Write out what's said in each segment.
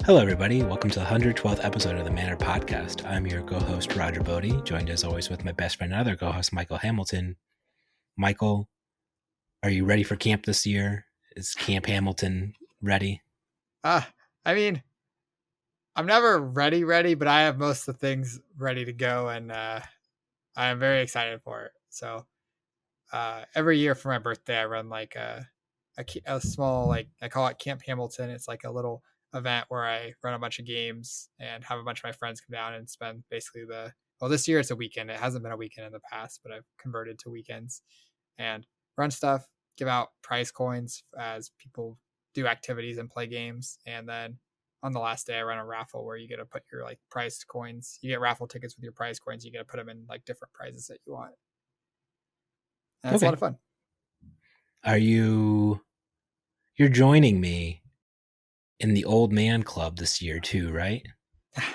Hello, everybody. Welcome to the 112th episode of the Manor Podcast. I'm your co-host, Roger Bodee, joined as always with my best friend and other co-host, Michael Hamilton. Michael, are you ready for camp this year? Is Camp Hamilton ready? I mean, I'm never ready, but I have most of the things ready to go, and I am very excited for it. So every year for my birthday, I run like a small, like I call it Camp Hamilton. It's like a little event where I run a bunch of games and have a bunch of my friends come down and spend basically this year it's a weekend. It hasn't been a weekend in the past, but I've converted to weekends and run stuff, give out prize coins as people do activities and play games. And then on the last day, I run a raffle where you get to put your like prize coins. You get raffle tickets with your prize coins. You get to put them in like different prizes that you want. And it's a lot of fun. You're joining me in the old man club this year too, right?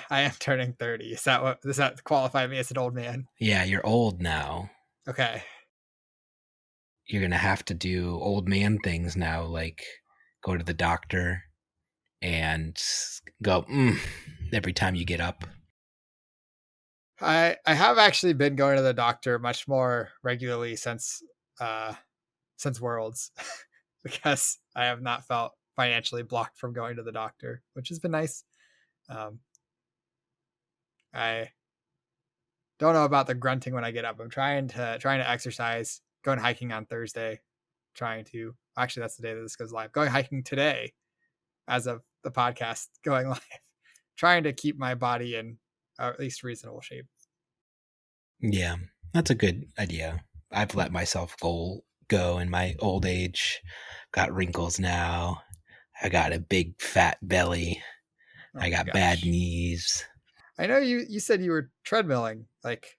I am turning 30. Does that qualify me as an old man? Yeah, you're old now. Okay. You're going to have to do old man things now, like go to the doctor and go, every time you get up. I have actually been going to the doctor much more regularly since Worlds because I have not felt financially blocked from going to the doctor, which has been nice. I don't know about the grunting when I get up. I'm trying to exercise, going hiking on Thursday, actually that's the day that this goes live. Going hiking today as of the podcast going live, trying to keep my body in at least reasonable shape. Yeah, that's a good idea. I've let myself go in my old age. Got wrinkles now. I got a big fat belly. I got bad knees. I know you said you were treadmilling. Like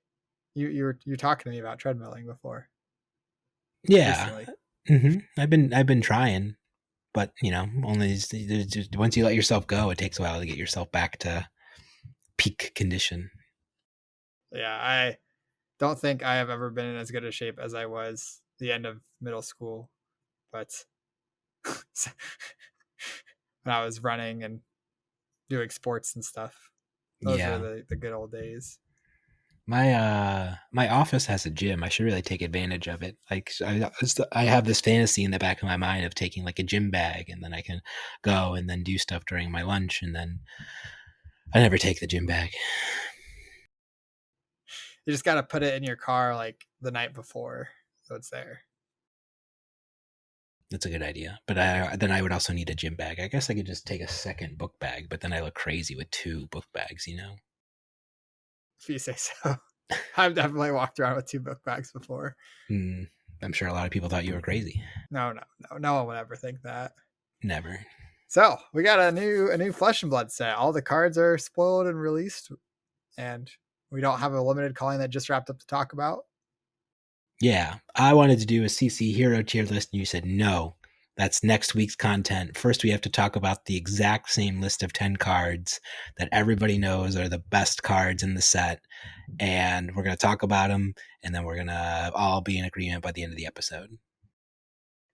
you were talking to me about treadmilling before. Yeah. Mm-hmm. I've been trying, but only once you let yourself go, it takes a while to get yourself back to peak condition. Yeah, I don't think I have ever been in as good a shape as I was the end of middle school, but when I was running and doing sports and stuff. Those were the good old days. My office has a gym. I should really take advantage of it. Like I have this fantasy in the back of my mind of taking like a gym bag, and then I can go and then do stuff during my lunch, and then I never take the gym bag. You just got to put it in your car like the night before, so it's there. That's a good idea. But then I would also need a gym bag. I guess I could just take a second book bag, but then I look crazy with two book bags, If you say so. I've definitely walked around with two book bags before. I'm sure a lot of people thought you were crazy. No one would ever think that. Never. So we got a new Flesh and Blood set. All the cards are spoiled and released, and we don't have a limited calling that just wrapped up to talk about. Yeah, I wanted to do a CC Hero tier list, and you said no. That's next week's content. First, we have to talk about the exact same list of 10 cards that everybody knows are the best cards in the set. And we're going to talk about them, and then we're going to all be in agreement by the end of the episode.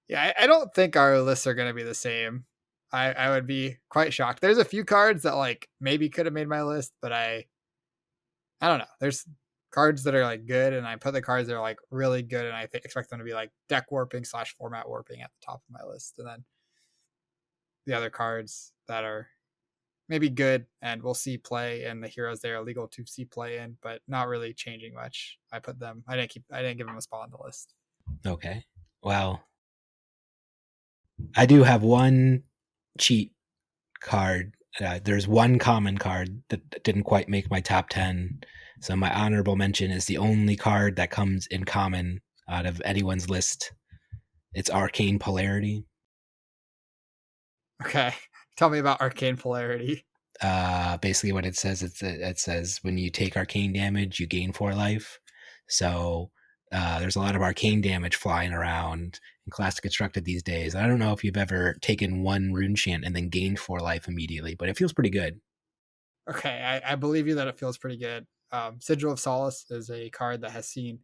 Yeah, I don't think our lists are going to be the same. I would be quite shocked. There's a few cards that like maybe could have made my list, but I don't know. There's cards that are like good, and I put the cards that are like really good, and I expect them to be like deck warping / format warping at the top of my list, and then the other cards that are maybe good and we'll see play, and the heroes they are legal to see play in, but not really changing much. I didn't give them a spot on the list. Okay. Well, I do have one cheat card. There's one common card that didn't quite make my top 10. So my honorable mention is the only card that comes in common out of anyone's list. It's Arcane Polarity. Okay. Tell me about Arcane Polarity. Basically what it says, it says when you take arcane damage, you gain 4 life. So there's a lot of arcane damage flying around in Classic Constructed these days. I don't know if you've ever taken one rune chant and then gained 4 life immediately, but it feels pretty good. Okay, I believe you that it feels pretty good. Sigil of Solace is a card that has seen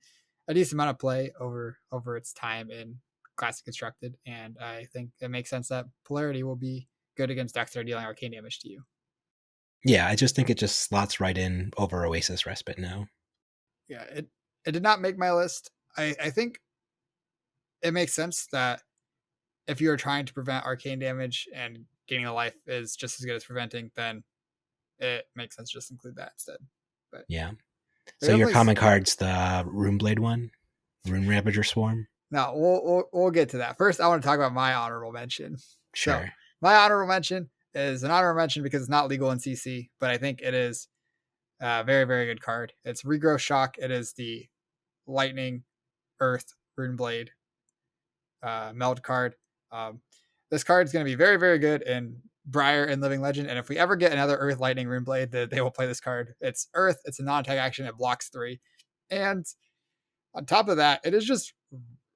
a decent amount of play over its time in Classic Constructed, and I think it makes sense that Polarity will be good against decks that are dealing arcane damage to you. Yeah, I just think it just slots right in over Oasis Respite now. Yeah, it did not make my list. I think it makes sense that if you are trying to prevent arcane damage and gaining a life is just as good as preventing, then it makes sense to just include that instead. But Yeah. they So your definitely common card's the Runeblade one, Rune Ravager Swarm. no, we'll get to that. First, I want to talk about my honorable mention. So Sure. my honorable mention is an honorable mention because it's not legal in CC, but I think it is a very, very good card. It's Regrowth Shock. It is the Lightning, Earth, Runeblade meld card. Um, this card is going to be very, very good in Briar and Living Legend. And if we ever get another Earth Lightning Runeblade, they will play this card. It's Earth. It's a non-attack action. It blocks 3. And on top of that, it is just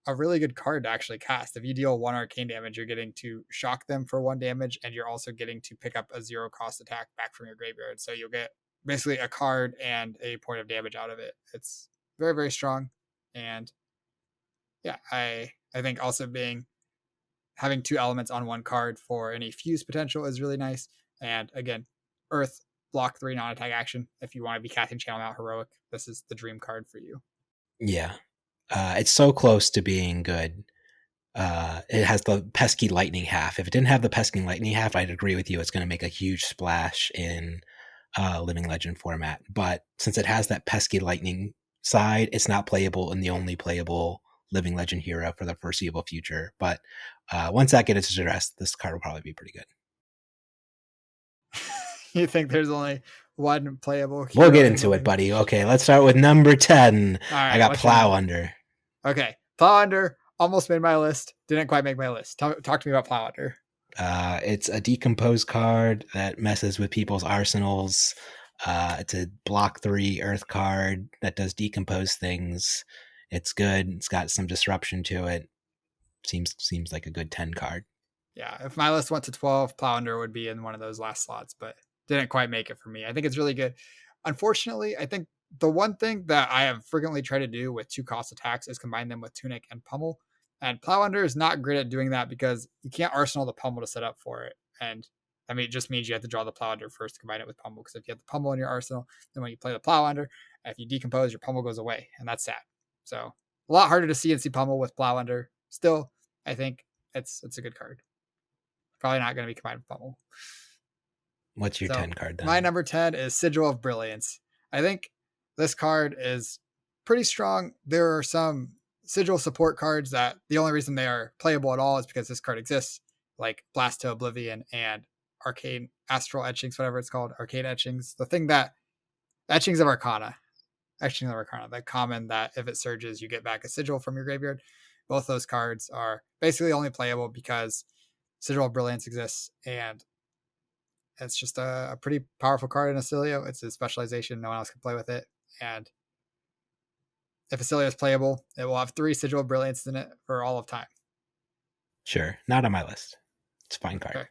a really good card to actually cast. If you deal 1 arcane damage, you're getting to shock them for 1 damage, and you're also getting to pick up a 0 cost attack back from your graveyard. So you'll get basically a card and a point of damage out of it. It's very, very strong. And yeah, I think also being having 2 elements on 1 card for any fuse potential is really nice. And again, Earth block 3 non-attack action. If you want to be casting Channel Out Heroic, this is the dream card for you. Yeah. It's so close to being good. It has the pesky lightning half. If it didn't have the pesky lightning half, I'd agree with you. It's going to make a huge splash in Living Legend format. But since it has that pesky lightning side, it's not playable in the only playable Living Legend hero for the foreseeable future. But once that gets addressed, this card will probably be pretty good. You think there's only 1 playable hero? We'll get into it, buddy. Okay, let's start with number 10. All right, I got Plow Under. Okay, Plow Under almost made my list. Didn't quite make my list. Talk to me about Plow Under. It's a decomposed card that messes with people's arsenals. It's a block 3 Earth card that does decompose things. It's good. It's got some disruption to it. Seems like a good 10 card. Yeah, if my list went to 12, Plow Under would be in one of those last slots, but didn't quite make it for me. I think it's really good. Unfortunately, I think the one thing that I have frequently tried to do with 2 cost attacks is combine them with Tunic and Pummel. And Plow Under is not great at doing that because you can't arsenal the Pummel to set up for it. And I mean, it just means you have to draw the Plow Under first to combine it with Pummel. Because if you have the Pummel in your arsenal, then when you play the Plow Under, if you decompose, your Pummel goes away. And that's sad. So a lot harder to see and see Pummel with Plow Under. Still, I think it's a good card. Probably not going to be combined with Pummel. What's your 10 card then? My number 10 is Sigil of Brilliance. I think this card is pretty strong. There are some Sigil support cards that the only reason they are playable at all is because this card exists, like Blast to Oblivion and Arcane Astral Etchings, whatever it's called, Arcane Etchings. The thing that Etchings of Arcana, that common that if it surges, you get back a Sigil from your graveyard. Both those cards are basically only playable because Sigil of Brilliance exists, and it's just a pretty powerful card in Acilio. It's a specialization. No one else can play with it. And if Acilio is playable, it will have 3 Sigil of Brilliance in it for all of time. Sure. Not on my list. It's a fine card. Okay.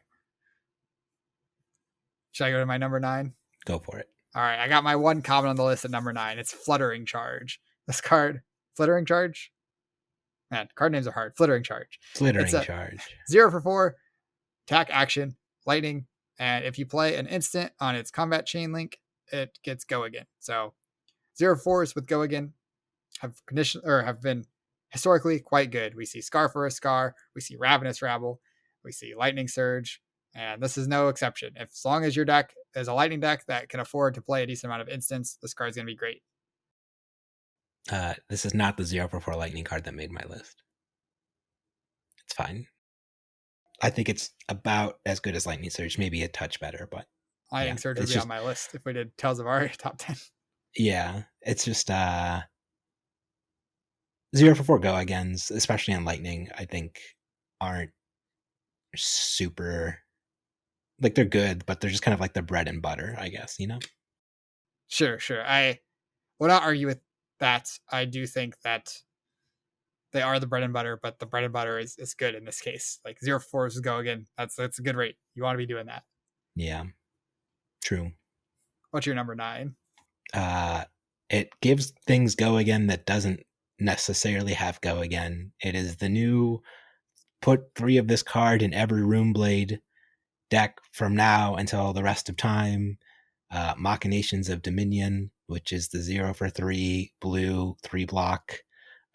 Should I go to my number 9? Go for it. All right. I got my 1 common on the list at number 9. It's Fluttering Charge. This card, Flittering Charge? Man, card names are hard. Flittering Charge. Flittering Charge. 0 for 4, attack action, lightning, and if you play an instant on its combat chain link, it gets Go Again. So 0/4s with Go Again have been historically quite good. We see Scar for a Scar, we see Ravenous Rabble, we see Lightning Surge, and this is no exception. As long as your deck is a lightning deck that can afford to play a decent amount of instants, this card is going to be great. This is not the 0/4 lightning card that made my list. It's fine. I think it's about as good as Lightning Surge, maybe a touch better, but Lightning Surge would be on my list if we did Tales of Aria top 10. Yeah, it's just 0/4 Go Agains, especially on Lightning, I think aren't super, like, they're good, but they're just kind of like the bread and butter, I guess, you know? Sure. I will not argue with that. I do think that they are the bread and butter, but the bread and butter is good in this case. Like 0/4s Go Again. That's a good rate. You want to be doing that. Yeah. True. What's your number 9? It gives things Go Again that doesn't necessarily have Go Again. It is the new put 3 of this card in every Runeblade deck from now until the rest of time. Machinations of Dominion, which is the 0 for 3 blue 3 block,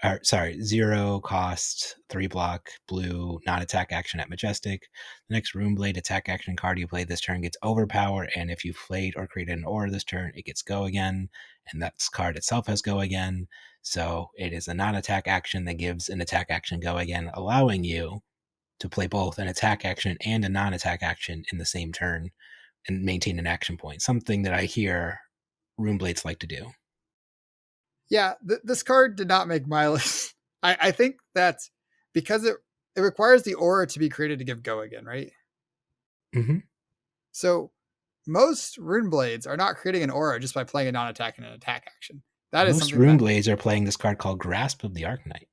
or sorry, 0 cost 3 block blue non-attack action at Majestic. The next Runeblade attack action card you play this turn gets overpower, and if you played or created an aura this turn, it gets go again, and that card itself has go again. So it is a non-attack action that gives an attack action go again, allowing you to play both an attack action and a non-attack action in the same turn and maintain an action point. Something that I hear Runeblades like to do. Yeah, this card did not make my list. I think that's because it requires the aura to be created to give go again, right? Mm-hmm. So most rune blades are not creating an aura just by playing a non-attack and an attack action. That is Most something that Runeblades are playing this card called Grasp of the Arknight.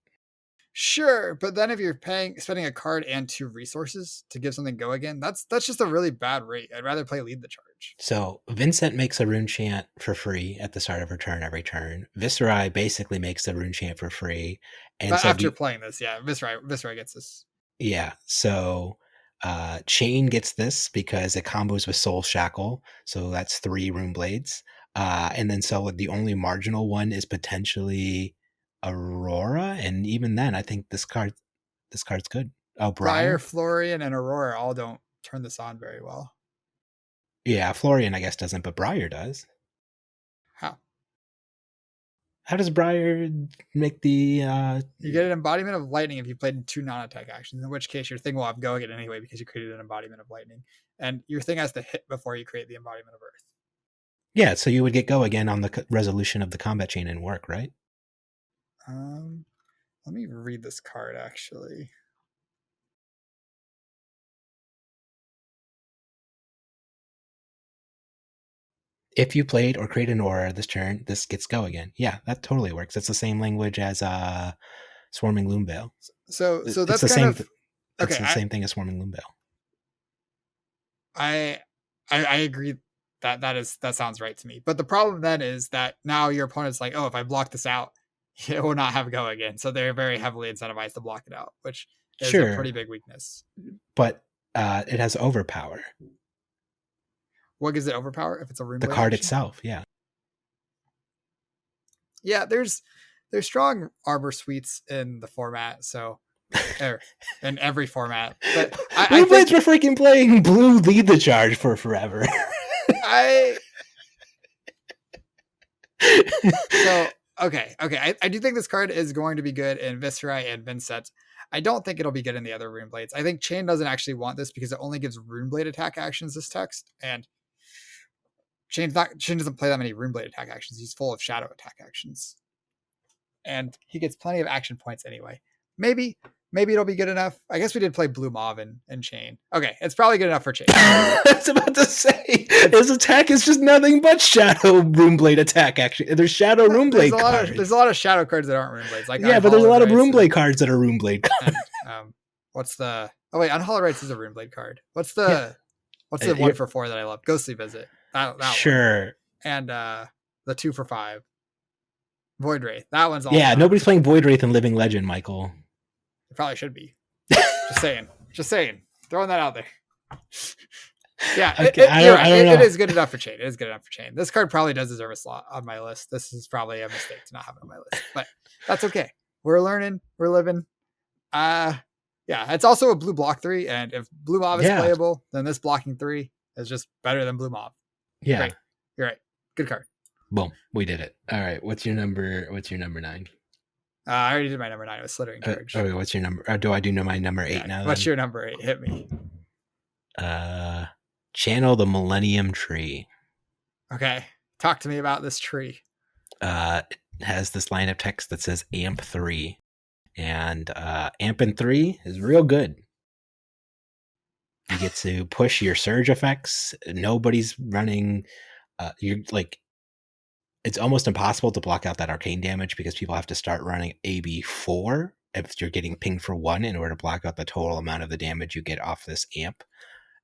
sure, but then if you're spending a card and 2 resources to give something go again, that's just a really bad rate. I'd rather play lead the charge. So Vincent makes a rune chant for free at the start of her turn every turn. Viserai basically makes the rune chant for free, and But so after playing this, yeah, Viserai gets this. yeah, so Chain gets this because it combos with Soul Shackle, so that's 3 rune blades. And then so the only marginal one is potentially Aurora, and even then, I think this card's good. Oh, Briar, Briar? Florian, and Aurora all don't turn this on very well. Yeah, Florian I guess doesn't, but Briar does. How? How does Briar make the You get an embodiment of lightning if you played 2 non-attack actions, in which case your thing will have go again anyway because you created an embodiment of lightning. And your thing has to hit before you create the embodiment of earth. Yeah, so you would get go again on the resolution of the combat chain and work, right? Let me read this card actually. If you played or created an aura this turn, this gets go again. Yeah, that totally works. It's the same language as Swarming Loomveil. So It's that's the kind same. of It's okay. the same thing as Swarming Loomveil. I agree that sounds right to me. But the problem then is that now your opponent's like, oh, if I block this out, it will not have go again. So they're very heavily incentivized to block it out, which is a pretty Sure, big weakness. but it has overpower. What gives it overpower if it's a rune The blade card action? itself, yeah. Yeah, there's strong armor suites in the format, so in every format. But I Runeblades think were freaking playing blue lead the charge for forever. I so okay. I do think this card is going to be good in Viserai and Vincent. I don't think it'll be good in the other rune blades. I think Chain doesn't actually want this because it only gives rune blade attack actions this text, and Chain doesn't play that many rune blade attack actions. He's full of shadow attack actions, and he gets plenty of action points anyway. Maybe it'll be good enough. I guess we did play Blue Mauve and Chain. Okay, it's probably good enough for Chain. I was about to say his attack is just nothing but shadow Runeblade attack. Actually, there's shadow Runeblade cards. There's a lot of shadow cards that aren't Runeblades. Like yeah, but there's a lot of Runeblade cards that are Runeblade cards. And, what's the? Oh wait, Unhallowed Rites is a Runeblade card. What's the 1 for 4 that I love? Ghostly Visit. That sure. One. And the 2 for 5. Void Wraith. That one's also nobody's playing Void Wraith and Living Legend, Michael. It probably should be. Just saying. Throwing that out there. Yeah, okay, it is good enough for Chain. It is good enough for Chain. This card probably does deserve a slot on my list. This is probably a mistake to not have it on my list, but that's okay. We're learning. We're living. Yeah, it's also a blue block 3, and if Blue Mauve is playable, then this blocking 3 is just better than Blue Mauve. Yeah, great. You're right. Good card. Boom, we did it. All right, what's your number 9? I already did my number 9. It was Slithering Courage. Okay, what's your number? Do I do my number 8 now? What's your number 8? Hit me. Channel the Millennium Tree. Okay, talk to me about this tree. It has this line of text that says AMP 3, and AMP in 3 is real good. You get to push your surge effects. Nobody's running. You're like, it's almost impossible to block out that arcane damage because people have to start running AB4 if you're getting pinged for 1 in order to block out the total amount of the damage you get off this amp.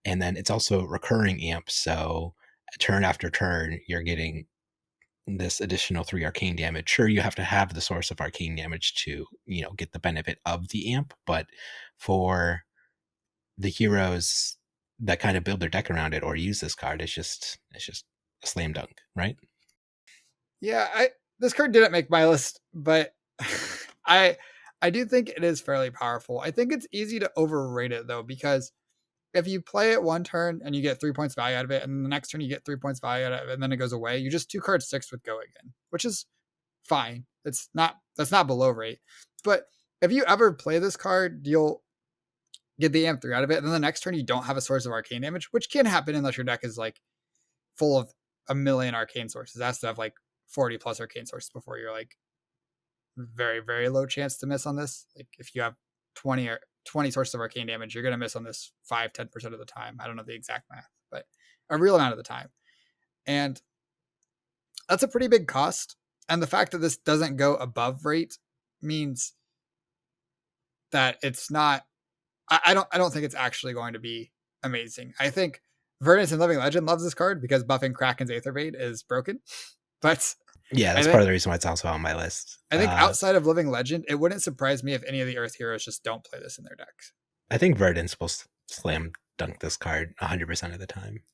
And then it's also recurring amp, so turn after turn, you're getting this additional 3 arcane damage. Sure, you have to have the source of arcane damage to, get the benefit of the amp, but for the heroes that kind of build their deck around it or use this card, it's just a slam dunk, right? Yeah, this card didn't make my list, but I I do think it is fairly powerful. I think it's easy to overrate it though, because if you play it one turn and you get 3 points value out of it, and then the next turn you get 3 points value out of it, and then it goes away, you just 2 card six with go again, which is fine. That's not below rate. But if you ever play this card, you'll get the AM3 out of it, and then the next turn you don't have a source of arcane damage, which can happen unless your deck is like full of a million arcane sources. It has to have like 40 plus arcane sources before you're like very, very low chance to miss on this. Like if you have 20 sources of arcane damage, you're going to miss on this 5-10% of the time. I don't know the exact math, but a real amount of the time. And that's a pretty big cost. And the fact that this doesn't go above rate means that it's not. I don't think it's actually going to be amazing. I think Verdance and Living Legend loves this card because buffing Kraken's Aetherbait is broken. But Yeah, that's part of the reason why it's also on my list. I think outside of Living Legend, it wouldn't surprise me if any of the Earth heroes just don't play this in their decks. I think Verdance will slam dunk this card 100% of the time.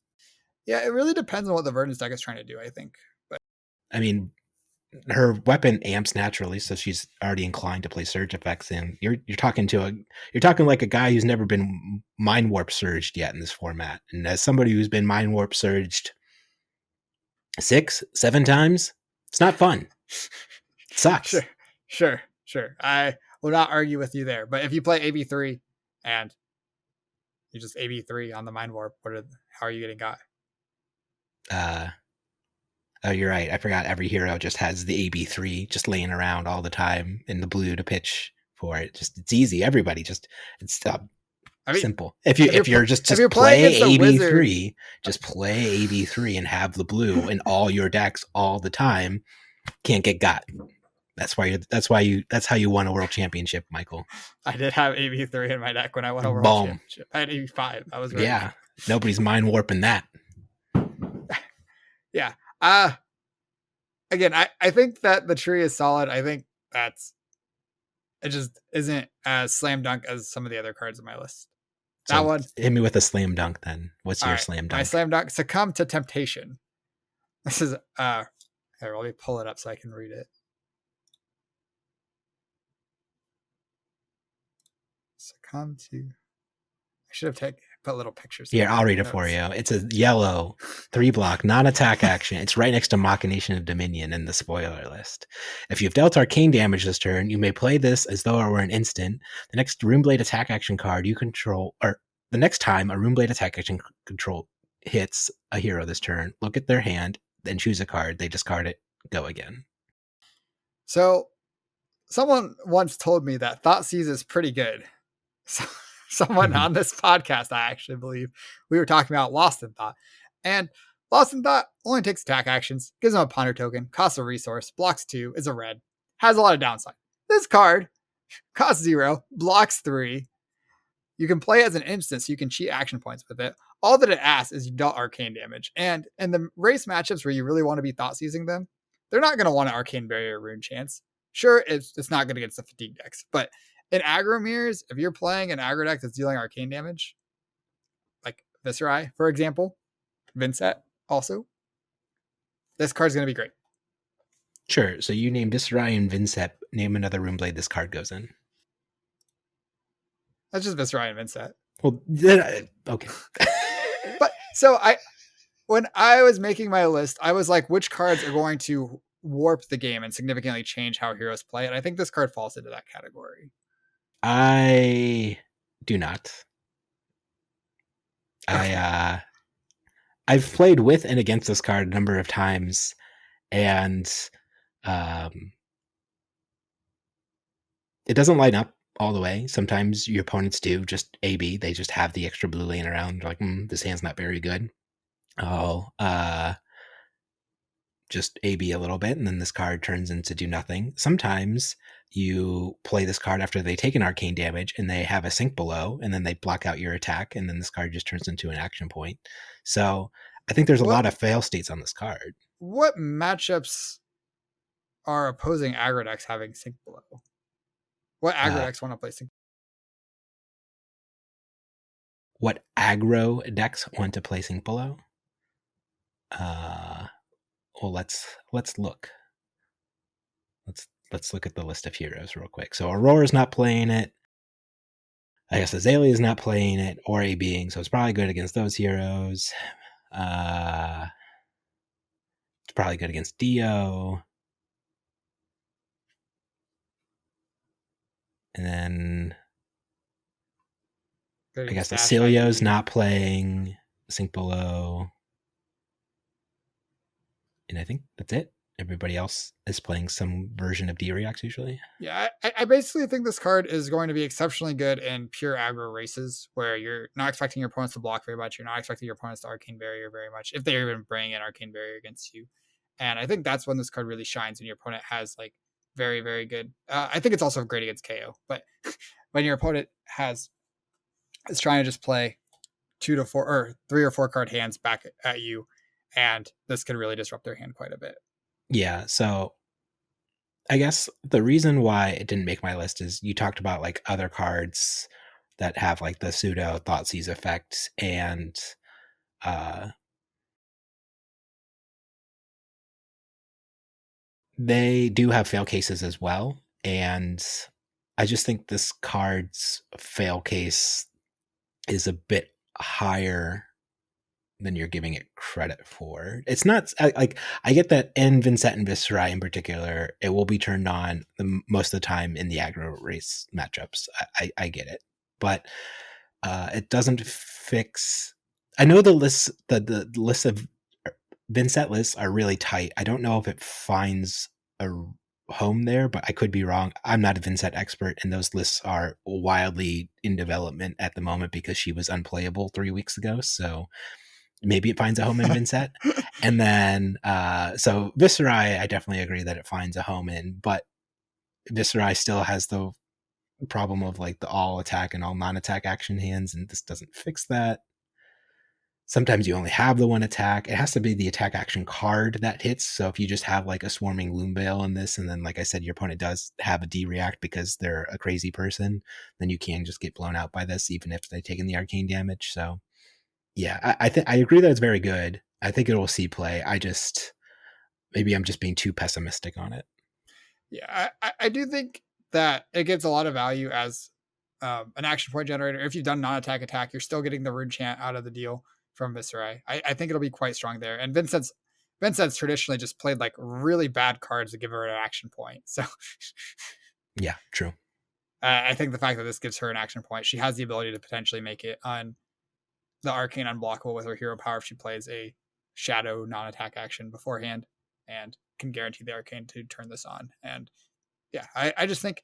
Yeah, it really depends on what the Verdance deck is trying to do, I think. But I mean, her weapon amps naturally, so she's already inclined to play surge effects. And you're talking like a guy who's never been mind warp surged yet in this format. And as somebody who's been mind warp surged 6-7 times, it's not fun. It sucks. Sure. I will not argue with you there. But if you play AB3 and you just AB3 on the mind warp, how are you getting got? Oh, you're right. I forgot every hero just has the AB3 just laying around all the time in the blue to pitch for it. Just it's easy. Everybody just it's simple. If you're just play AB3, just play AB3 and have the blue in all your decks all the time. Can't get got. That's how you won a world championship, Michael. I did have AB3 in my deck when I won a world championship. I had AB5. That was right. Yeah. Nobody's mind warping that. Yeah. Again, I think that the tree is solid. I think it just isn't as slam dunk as some of the other cards on my list. That one. Hit me with a slam dunk then. What's your slam dunk? My slam dunk, Succumb to Temptation. This is here, let me pull it up so I can read it. Succumb to I should have put little pictures. Here, I'll read it for you. It's a yellow 3-block non-attack action. It's right next to Machination of Dominion in the spoiler list. If you've dealt arcane damage this turn, you may play this as though it were an instant. The next Runeblade attack action card you control, or the next time a Runeblade attack action control hits a hero this turn, look at their hand, then choose a card. They discard it. Go again. So, someone once told me that Thoughtseize is pretty good. So, someone on this podcast, I actually believe, we were talking about Lost in Thought. And Lost in Thought only takes attack actions, gives them a ponder token, costs a resource, blocks 2, is a red, has a lot of downside. This card costs 0, blocks 3. You can play it as an instant, so you can cheat action points with it. All that it asks is you dealt arcane damage. And in the race matchups where you really want to be Thoughtseizing them, they're not going to want an Arcane Barrier Rune chance. Sure, it's not good against the fatigue decks, but in aggro mirrors, if you're playing an aggro deck that's dealing arcane damage, like Viscerai, for example, Vincent also, this card's going to be great. Sure. So you name Viscerai and Vincent. Name another Runeblade this card goes in. That's just Viscerai and Vincent. Well, okay. But so when I was making my list, I was like, which cards are going to warp the game and significantly change how heroes play? And I think this card falls into that category. I do not. Okay. I've played with and against this card a number of times, and it doesn't line up all the way. Sometimes your opponents do just AB. They just have the extra blue laying around. They're like, this hand's not very good. Just AB a little bit, and then this card turns into do nothing. Sometimes you play this card after they take an arcane damage and they have a sink below, and then they block out your attack, and then this card just turns into an action point. So I think there's a lot of fail states on this card. What matchups are opposing aggro decks having sink below? What aggro decks want to play sink? What aggro decks want to play sink below? well, let's look. Let's look at the list of heroes real quick. So Aurora's not playing it. I guess Azalea's not playing it, or A being, so it's probably good against those heroes. It's probably good against Dio. And then Good I guess against Acilio's Ashley. not playing Sink Below. And I think that's it. Everybody else is playing some version of D-React usually. Yeah, I basically think this card is going to be exceptionally good in pure aggro races where you're not expecting your opponents to block very much. You're not expecting your opponents to Arcane Barrier very much, if they're even bringing an Arcane Barrier against you. And I think that's when this card really shines, when your opponent has like very, very good. I think it's also great against KO, but when your opponent is trying to just play 2 to 4 or 3 or 4 card hands back at you, and this can really disrupt their hand quite a bit. Yeah, so I guess the reason why it didn't make my list is you talked about like other cards that have like the pseudo Thoughtseize effect, and uh, they do have fail cases as well. And I just think this card's fail case is a bit higher than you're giving it credit for. It's not like I get that in Vincent and Viscerai in particular, it will be turned on most of the time in the aggro race matchups. I get it, but it doesn't fix. I know the lists of Vincent lists are really tight. I don't know if it finds a home there, but I could be wrong. I'm not a Vincent expert, and those lists are wildly in development at the moment because she was unplayable 3 weeks ago. So maybe it finds a home in Vincent. And then, so Viscerai, I definitely agree that it finds a home in, but Viscerai still has the problem of like the all attack and all non attack action hands, and this doesn't fix that. Sometimes you only have the one attack. It has to be the attack action card that hits. So if you just have like a swarming Loomveil in this, and then like I said, your opponent does have a D react because they're a crazy person, then you can just get blown out by this, even if they've taken the arcane damage. So yeah, I agree that it's very good. I think it will see play. I just maybe I'm just being too pessimistic on it. Yeah, I do think that it gives a lot of value as an action point generator. If you've done non-attack attack, you're still getting the rune chant out of the deal from Viscerai. I think it'll be quite strong there. And Vincent's traditionally just played like really bad cards to give her an action point. So Yeah, true. I think the fact that this gives her an action point, she has the ability to potentially make it on the arcane unblockable with her hero power if she plays a shadow non-attack action beforehand and can guarantee the arcane to turn this on. And yeah, I just think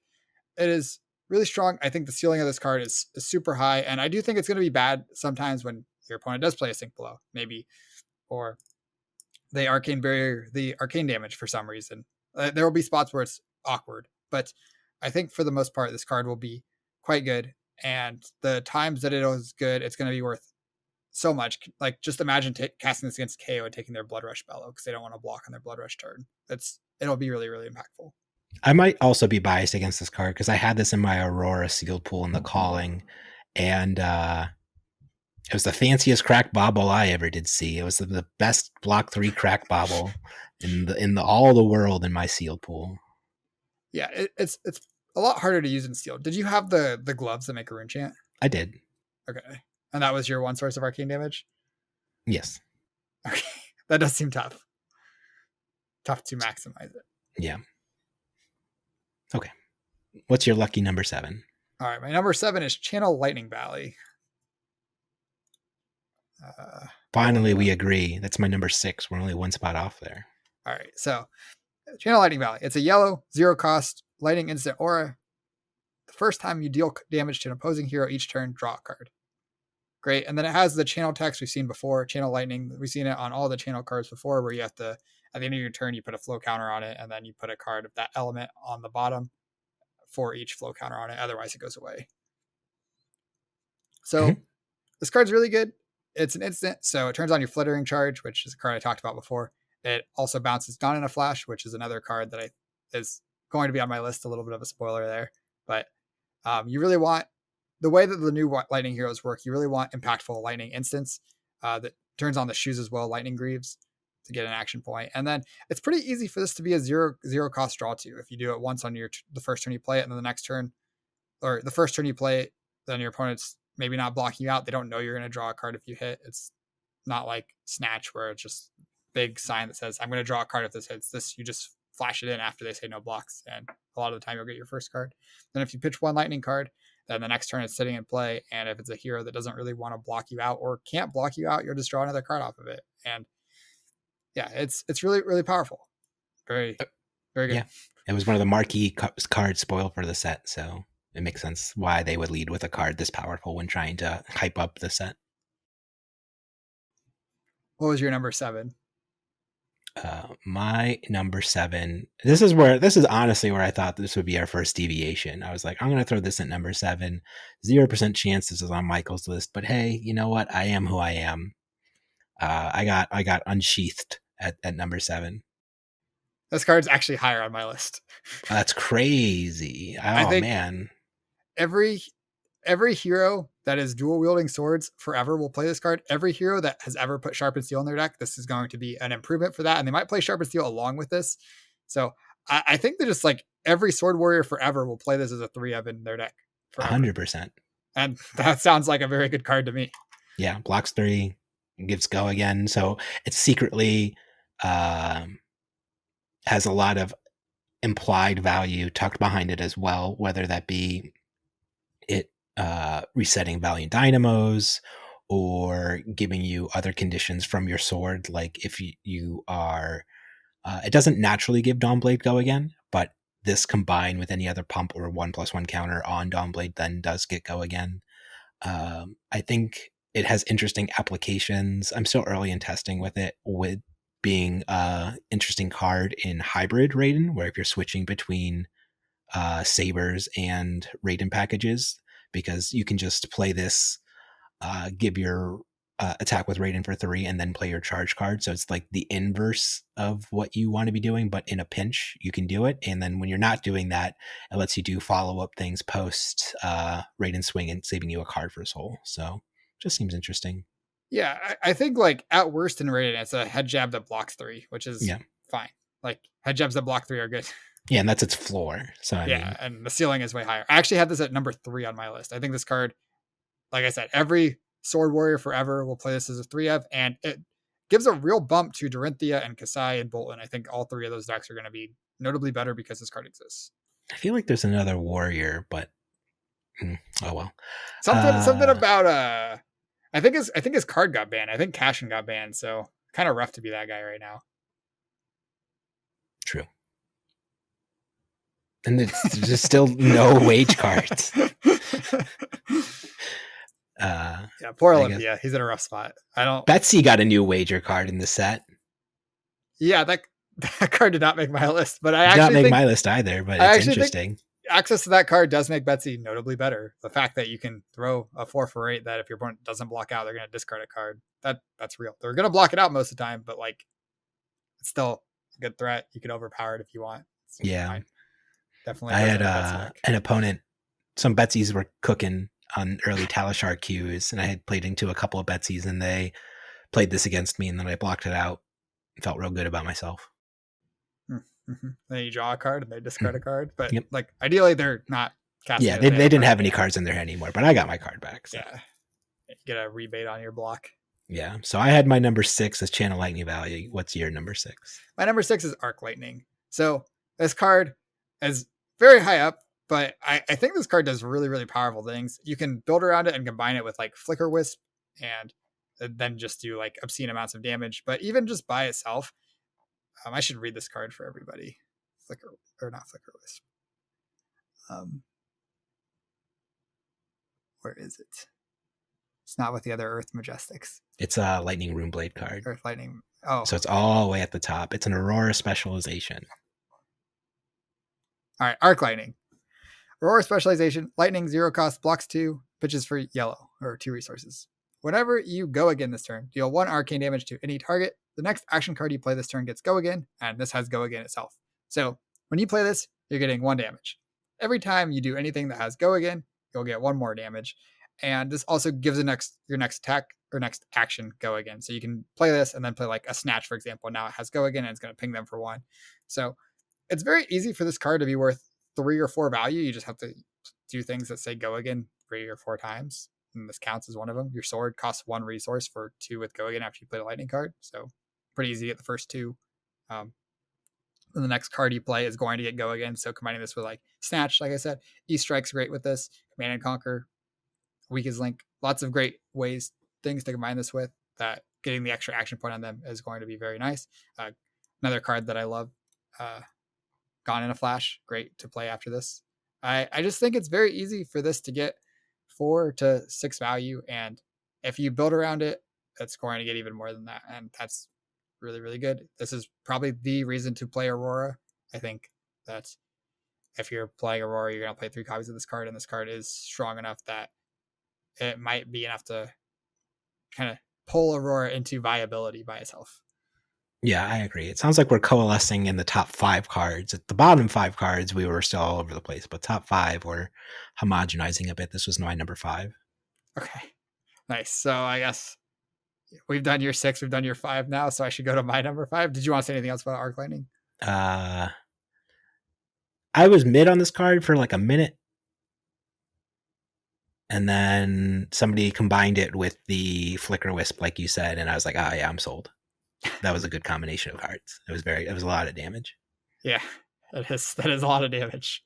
it is really strong. I think the ceiling of this card is super high, and I do think it's going to be bad sometimes when your opponent does play a Sink Below, maybe, or they arcane barrier the arcane damage for some reason. There will be spots where it's awkward, but I think for the most part, this card will be quite good. And the times that it is good, it's going to be worth so much. Like just imagine casting this against KO and taking their Blood Rush Bellow because they don't want to block on their Blood Rush turn. It'll be really, really impactful. I might also be biased against this card because I had this in my Aurora sealed pool in the calling, and it was the fanciest crack bobble I ever did see. It was the best block 3 crack bobble in the all the world in my sealed pool. Yeah, it's a lot harder to use in steel. Did you have the gloves that make a rune chant? I did. Okay, and that was your one source of arcane damage. Yes. Okay, that does seem tough. Tough to maximize it. Yeah. Okay. What's your lucky number 7? All right, my number 7 is Channel Lightning Valley. Finally, we agree. That's my number 6. We're only one spot off there. All right, so Channel Lightning Valley. It's a yellow, 0 cost, lightning instant aura. The first time you deal damage to an opposing hero each turn, draw a card. Great. And then it has the channel text we've seen before, Channel Lightning. We've seen it on all the channel cards before, where you have to, at the end of your turn, you put a flow counter on it, and then you put a card of that element on the bottom for each flow counter on it. Otherwise, it goes away. So this card's really good. It's an instant, so it turns on your Flittering Charge, which is a card I talked about before. It also bounces Gone in a Flash, which is another card that is going to be on my list. A little bit of a spoiler there, but you really want the way that the new lightning heroes work. You really want impactful lightning instants that turns on the shoes as well, Lightning Greaves. to get an action point. And then it's pretty easy for this to be a zero cost draw too. If you do it once on the first turn you play it, and then the next turn, or the first turn you play it, then your opponent's maybe not blocking you out. They don't know you're going to draw a card if you hit. It's not like Snatch where it's just big sign that says I'm going to draw a card if this hits. This you just flash it in after they say no blocks, and a lot of the time you'll get your first card. Then if you pitch one lightning card, then the next turn it's sitting in play, and if it's a hero that doesn't really want to block you out or can't block you out, you'll just draw another card off of it. And yeah, it's really really powerful. Very very good. Yeah, it was one of the marquee cards spoiled for the set, so it makes sense why they would lead with a card this powerful when trying to hype up the set. What was your number 7? My number 7. This is honestly where I thought this would be our first deviation. I was like, I'm going to throw this at number 7. 0% chance this is on Michael's list, but hey, you know what? I am who I am. I got Unsheathed at number 7. This card's actually higher on my list. That's crazy. Oh man. Every hero that is dual wielding swords forever will play this card. Every hero that has ever put Sharpened Steel in their deck, this is going to be an improvement for that. And they might play Sharpened Steel along with this. So I think that just like every sword warrior forever will play this as a 3-of in their deck. Forever. 100%. And that sounds like a very good card to me. Yeah, blocks 3, gives go again. So it secretly has a lot of implied value tucked behind it as well, whether that be it resetting Valiant Dynamos or giving you other conditions from your sword. Like if you are, it doesn't naturally give Dawnblade go again, but this combined with any other pump or 1+1 counter on Dawnblade then does get go again. I think it has interesting applications. I'm still early in testing with it, with being an interesting card in hybrid Raiden, where if you're switching between sabers and Raiden packages, because you can just play this, give your attack with Raiden for 3 and then play your charge card. So it's like the inverse of what you want to be doing, but in a pinch you can do it. And then when you're not doing that, it lets you do follow-up things post Raiden swing and saving you a card for soul. So just seems interesting. Yeah, I think like at worst in Raiden, it's a head jab that blocks 3, which is fine. Like head jabs that block 3 are good. Yeah, and that's its floor. So I mean, and the ceiling is way higher. I actually had this at number 3 on my list. I think this card, like I said, every sword warrior forever will play this as a 3-of, and it gives a real bump to Dorinthia and Kasai and Bolton. I think all 3 of those decks are going to be notably better because this card exists. I feel like there's another warrior, but oh well. Something about I think his card got banned. I think Cashin got banned, so kind of rough to be that guy right now. True. And there's just still no wage cards. Yeah, poor Olympia. He's in a rough spot. Betsy got a new wager card in the set. Yeah, that card did not make my list, but I did actually not make my list either. But it's interesting. Access to that card does make Betsy notably better. The fact that you can throw a 4 for 8 that if your opponent doesn't block out, they're going to discard a card. That's real. They're going to block it out most of the time, but like it's still a good threat. You can overpower it if you want. Yeah. Fine. Definitely. I had an opponent, some Betsies were cooking on early Talishar queues, and I had played into a couple of Betsies, and they played this against me, and then I blocked it out. Felt real good about myself. Mm-hmm. Then you draw a card, and they discard a card. But like ideally, they're not casting. Yeah, they didn't have any cards in their hand anymore, but I got my card back. So. Yeah, you get a rebate on your block. Yeah, so I had my number 6 as Channel Lightning Valley. What's your number 6? My number 6 is Arc Lightning. So this card is very high up, but I think this card does really, really powerful things. You can build around it and combine it with like Flicker Wisp and then just do like obscene amounts of damage. But even just by itself, I should read this card for everybody. Flicker Wisp. Where is it? It's not with the other Earth Majestics. It's a Lightning Runeblade card. Earth Lightning. Oh. So it's all the way at the top. It's an Aurora specialization. All right, Arc Lightning. Aurora specialization, lightning, 0 cost, blocks 2, pitches for yellow, or 2 resources. Whenever you go again this turn, deal 1 arcane damage to any target. The next action card you play this turn gets go again, and this has go again itself. So when you play this, you're getting 1 damage. Every time you do anything that has go again, you'll get 1 more damage. and this also gives your next attack or next action go again. So you can play this and then play like a snatch, for example. Now it has go again and it's going to ping them for 1. So it's very easy for this card to be worth 3 or 4 value. You just have to do things that say go again 3 or 4 times, and this counts as one of them. Your sword costs 1 resource for 2 with go again after you play the lightning card, so pretty easy to get the first 2. And the next card you play is going to get go again. So combining this with like snatch, like I said, E-strike's great with this. Command and conquer, weak as link, lots of great things to combine this with. That getting the extra action point on them is going to be very nice. Another card that I love, Gone in a Flash, great to play after this. I just think it's very easy for this to get 4 to 6 value, and if you build around it, it's going to get even more than that, and that's really, really good. This is probably the reason to play Aurora. I think that if you're playing Aurora, you're going to play 3 copies of this card, and this card is strong enough that it might be enough to kind of pull Aurora into viability by itself. Yeah, I agree. It sounds like we're coalescing in the top 5 cards. At the bottom 5 cards, we were still all over the place, but top 5, we're homogenizing a bit. This was my number 5. Okay, nice. So I guess we've done your 6, we've done your 5 now, so I should go to my number 5. Did you want to say anything else about Arc Lightning? I was mid on this card for like a minute, and then somebody combined it with the Flicker Wisp, like you said, and I was like, oh yeah, I'm sold. That was a good combination of cards. It was a lot of damage. Yeah, that is a lot of damage.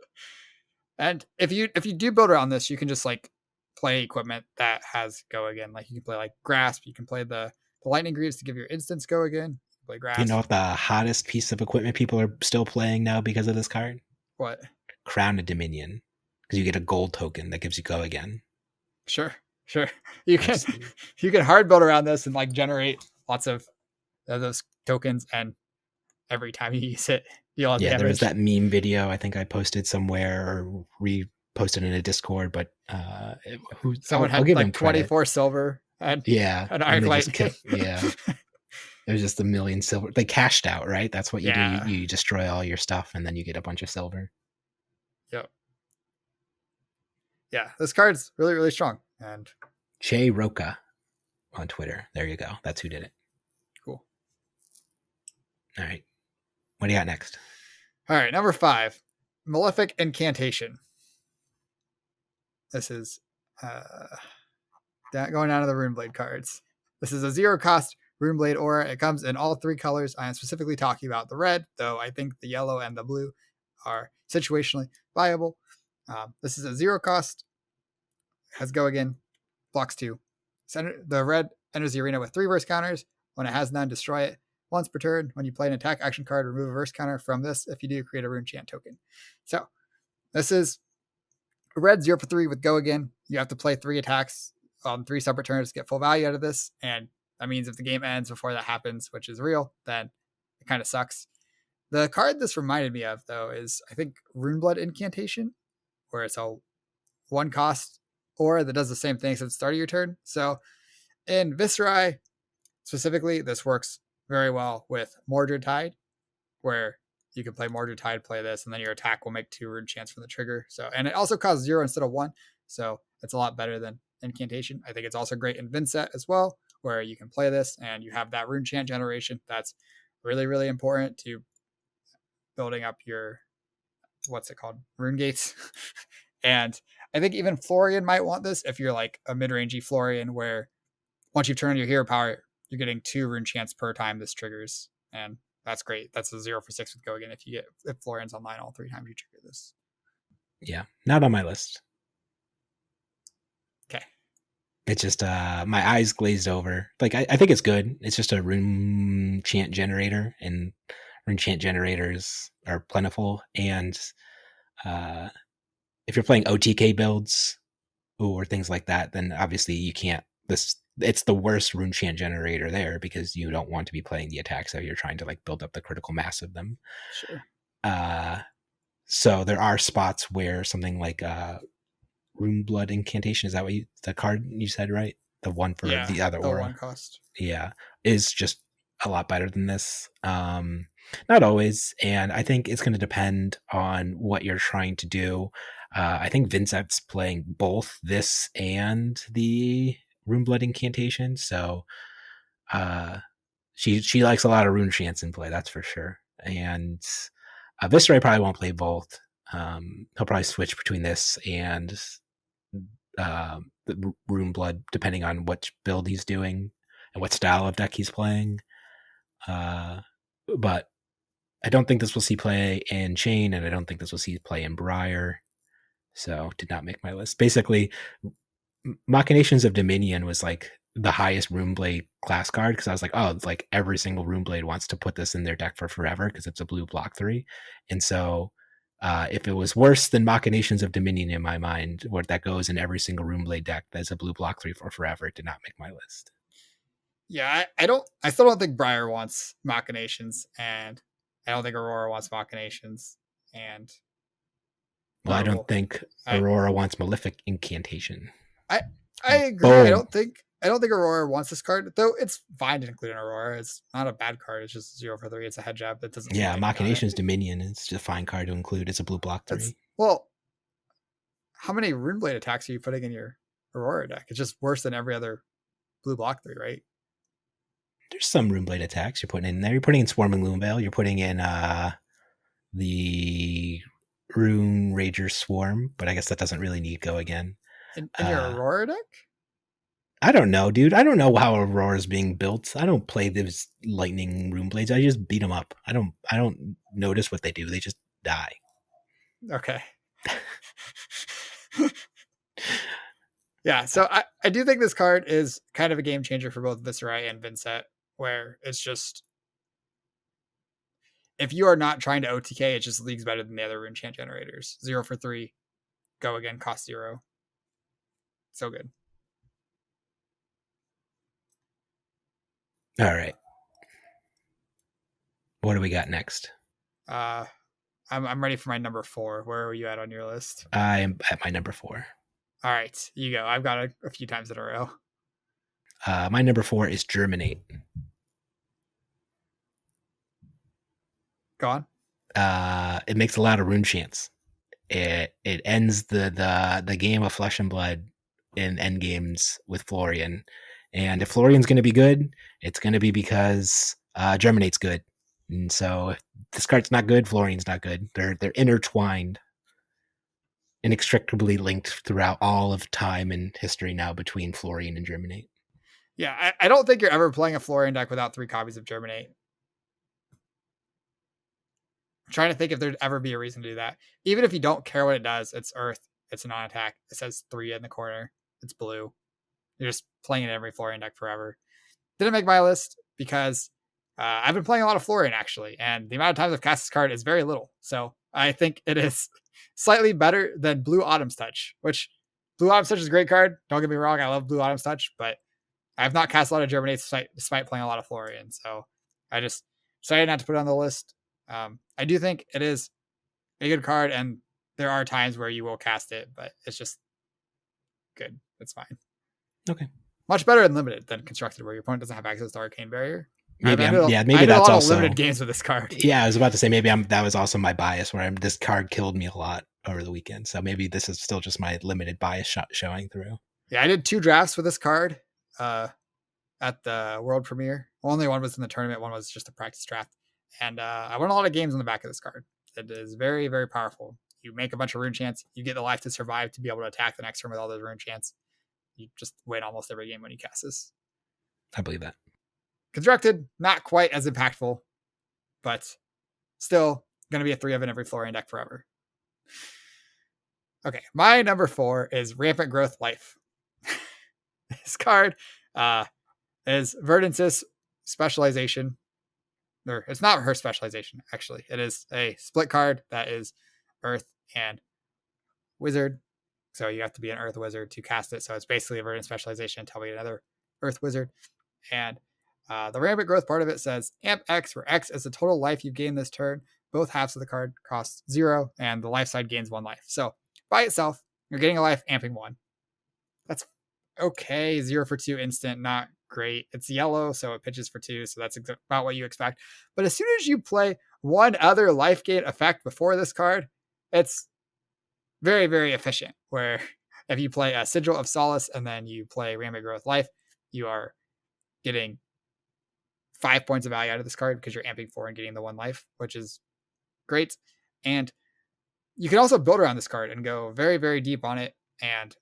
And if you do build around this, you can just like play equipment that has go again. Like you can play like Grasp, you can play the Lightning Greaves to give your instance go again. Play Grasp. You know what the hottest piece of equipment people are still playing now because of this card? What? Crown of Dominion. Because you get a gold token that gives you go again. Sure. You can hard build around this and like generate lots of those tokens, and every time you use it, you'll have damage. There was that meme video I think I posted somewhere or reposted in a Discord, but someone had like 24 silver and an Arc Lightning. It was just a million silver. They cashed out, right? That's what you do. You destroy all your stuff and then you get a bunch of silver. Yep. Yeah, this card's really, really strong. And Che Roca on Twitter. There you go. That's who did it. Cool. All right. What do you got next? All right, number 5, Malefic Incantation. This is going down to the Runeblade cards. This is a 0 cost Runeblade aura. It comes in all 3 colors. I am specifically talking about the red, though I think the yellow and the blue are situationally viable. This is a 0 cost. Has go again. Blocks 2. The red enters the arena with 3 verse counters. When it has none, destroy it. Once per turn, when you play an attack action card, remove a verse counter from this. If you do, create a rune chant token. So this is a red 0 for 3 with go again. You have to play 3 attacks on 3 separate turns to get full value out of this. And that means if the game ends before that happens, which is real, then it kind of sucks. The card this reminded me of, though, is I think Runeblood Incantation, where it's a 1 cost aura that does the same thing since the start of your turn. So in Viserai, specifically, this works very well with Mordred Tide, where you can play Mordred Tide, play this, and then your attack will make 2 rune chants from the trigger. So, and it also costs 0 instead of 1, so it's a lot better than Incantation. I think it's also great in Vincent as well, where you can play this and you have that rune chant generation. That's really, really important to building up your, what's it called, rune gates. And I think even Florian might want this if you're like a mid-rangey Florian, where once you've turned on your hero power, you're getting 2 rune chants per time this triggers, and that's great. That's a 0 for 6 with go again if Florian's online all 3 times you trigger this. Yeah, not on my list. Okay. It's just my eyes glazed over. Like I think it's good. It's just a rune chant generator, and rune chant generators are plentiful. And if you're playing OTK builds or things like that, then obviously you can't. It's the worst rune chant generator there because you don't want to be playing the attacks that you're trying to like build up the critical mass of them. Sure. So there are spots where something like Runeblood Incantation, is that what the card you said, right? The one for the other aura. 1 cost. Yeah, is just a lot better than this. Not always, and I think it's going to depend on what you're trying to do. I think Vincent's playing both this and the Runeblood Incantation, so uh, she likes a lot of Rune Chance in play, that's for sure. And Visceray probably won't play both. He'll probably switch between this and the Rune Blood, depending on what build he's doing and what style of deck he's playing. But I don't think this will see play in Chain, and I don't think this will see play in Briar. So did not make my list. Basically, Machinations of Dominion was like the highest Runeblade class card because I was like, oh, it's like every single Runeblade wants to put this in their deck for forever because it's a blue block 3. And so if it was worse than Machinations of Dominion in my mind, where that goes in every single Runeblade deck that's a blue block 3 for forever, it did not make my list. Yeah, I still don't think Briar wants Machinations, and I don't think Aurora wants Machinations, and Well, I don't Notable. think Aurora wants Malefic Incantation. I agree. Boom. I don't think Aurora wants this card, though it's fine to include an Aurora. It's not a bad card. It's just 0 for 3. It's a head jab that doesn't Yeah, Machinations Dominion is just a fine card to include. It's a blue block 3. Well, how many Runeblade attacks are you putting in your Aurora deck? It's just worse than every other blue block 3, right? There's some Runeblade attacks you're putting in there. You're putting in Swarming Loomveil. You're putting in the Rune Rager Swarm, but I guess that doesn't really need go again. In your Aurora deck? I don't know, dude. I don't know how Aurora's being built. I don't play those lightning Runeblades. I just beat them up. I don't notice what they do. They just die. Okay. Yeah, so I do think this card is kind of a game changer for both Visceray and Vincent, where it's just, if you are not trying to OTK, it just leagues better than the other rune chant generators. 0 for 3, go again, cost 0. So good. All right. What do we got next? I'm ready for my number 4. Where are you at on your list? I'm at my number 4. All right, you go. I've got a few times in a row. My number 4 is Germinate. Go on. It makes a lot of rune chants. It ends the game of Flesh and Blood in end games with Florian. And if Florian's going to be good, it's going to be because Germinate's good. And so if this card's not good, Florian's not good. They're intertwined, inextricably linked throughout all of time and history now between Florian and Germinate. Yeah, I don't think you're ever playing a Florian deck without 3 copies of Germinate. I'm trying to think if there'd ever be a reason to do that. Even if you don't care what it does, it's Earth, it's a non-attack, it says 3 in the corner, it's blue. You're just playing it in every Florian deck forever. Didn't make my list because I've been playing a lot of Florian, actually, and the amount of times I've cast this card is very little. So I think it is slightly better than Blue Autumn's Touch, which Blue Autumn's Touch is a great card. Don't get me wrong, I love Blue Autumn's Touch, but I've not cast a lot of Germinate despite playing a lot of Florian. So I just decided not to put it on the list. I do think it is a good card, and there are times where you will cast it, but it's just good. It's fine. Okay. Much better than limited than constructed, where your opponent doesn't have access to Arcane Barrier. Maybe that's also limited games with this card. Yeah, I was about to say that was also my bias, where this card killed me a lot over the weekend. So maybe this is still just my limited bias showing through. Yeah, I did 2 drafts with this card at the world premiere. Only one was in the tournament, one was just a practice draft. And I won a lot of games on the back of this card. It is very, very powerful. You make a bunch of rune chants, you get the life to survive to be able to attack the next turn with all those rune chants. You just win almost every game when you cast this. I believe that. Constructed, not quite as impactful, but still going to be a 3 of in every Florian deck forever. Okay, my number 4 is Rampant Growth Life. This card is Verdance's specialization. Or it's not her specialization, actually. It is a split card that is Earth and Wizard. So you have to be an Earth Wizard to cast it. So it's basically a Verdant specialization until we get another Earth Wizard. And the Rampant Growth part of it says Amp X, where X is the total life you gain this turn. Both halves of the card cost 0, and the life side gains 1 life. So by itself, you're getting a life, amping 1. That's okay. 0 for 2 instant, not great. It's yellow, so it pitches for 2, so that's about what you expect. But as soon as you play one other life gain effect before this card, it's very, very efficient. Where if you play a Sigil of Solace and then you play Rampant Growth Life, you are getting 5 points of value out of this card because you're amping 4 and getting the 1 life, which is great. And you can also build around this card and go very, very deep on it and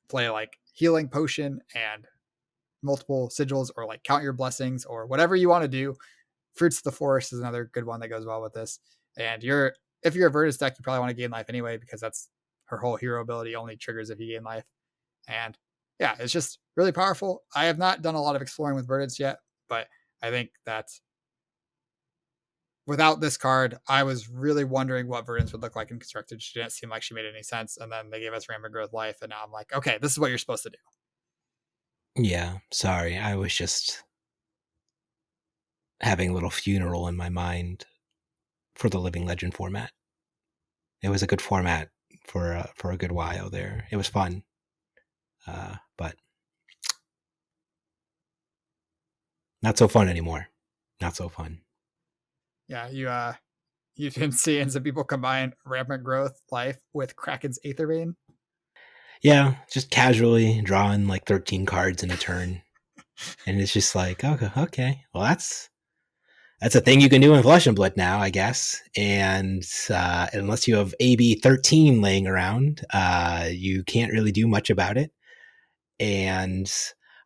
play like Healing Potion and multiple sigils, or like count your blessings, or whatever you want to do. Fruits of the Forest is another good one that goes well with this. And if you're a Verdance deck, you probably want to gain life anyway, because that's her whole hero ability only triggers if you gain life. And yeah, it's just really powerful. I have not done a lot of exploring with Verdance yet, but I think that without this card, I was really wondering what Verdance would look like in Constructed. She didn't seem like she made any sense. And then they gave us Rampant Growth Life, and now I'm like, okay, this is what you're supposed to do. Yeah, sorry. I was just having a little funeral in my mind for the Living Legend format. It was a good format for a good while there. It was fun, but not so fun anymore. Not so fun. Yeah, you didn't see some people combine Rampant Growth Life with Kraken's Aethervein. Yeah, just casually drawing like 13 cards in a turn, and it's just like, okay, well that's a thing you can do in Flesh and Blood now, I guess. And unless you have AB 13 laying around, you can't really do much about it. And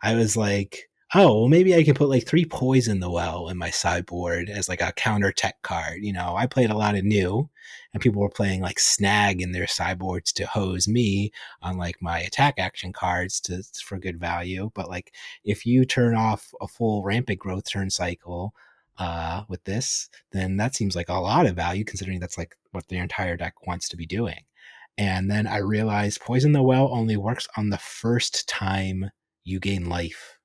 I was like, oh, well, maybe I can put like 3 Poison the Well in my sideboard as like a counter tech card. You know, I played a lot of new, and people were playing like Snag in their sideboards to hose me on like my attack action cards for good value. But like, if you turn off a full Rampant Growth turn cycle with this, then that seems like a lot of value, considering that's like what the entire deck wants to be doing. And then I realized Poison the Well only works on the first time you gain life,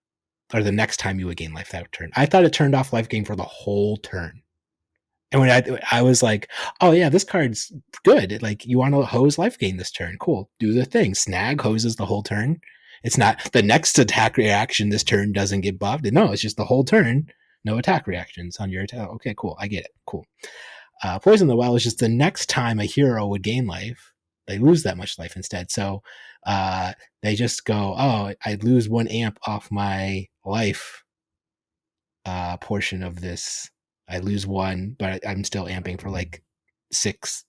or the next time you would gain life that turn. I thought it turned off life gain for the whole turn. And when I was like, oh yeah, this card's good. Like, you want to hose life gain this turn. Cool. Do the thing. Snag hoses the whole turn. It's not the next attack reaction this turn doesn't get buffed. No, it's just the whole turn. No attack reactions on your attack. Okay, cool. I get it. Cool. Poison the Well is just the next time a hero would gain life, they lose that much life instead. So they just go, oh, I lose 1 amp off my life portion of this. I lose 1, but I'm still amping for like 6.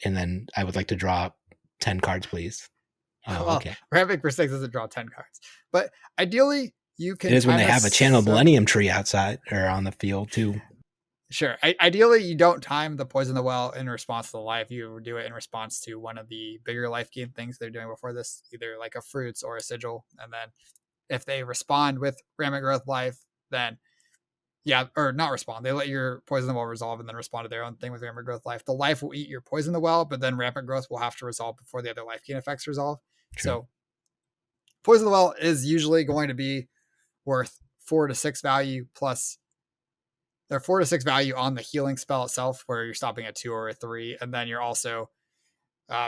And then I would like to draw 10 cards, please. Oh, well, okay. Rampant for 6 doesn't draw 10 cards. But ideally, you can. It is when they have a Channel Millennium Tree outside or on the field, too. Sure. Ideally, you don't time the Poison the Well in response to the life. You do it in response to one of the bigger life gain things they're doing before this, either like a Fruits or a Sigil. And then if they respond with Rampant Growth Life, then yeah, or not respond. They let your Poison the Well resolve and then respond to their own thing with Rampant Growth Life. The life will eat your Poison the Well, but then Rampant Growth will have to resolve before the other life gain effects resolve. True. So Poison the Well is usually going to be worth 4 to 6 value, plus they're 4 to 6 value on the healing spell itself, where you're stopping at 2 or a 3, and then you're also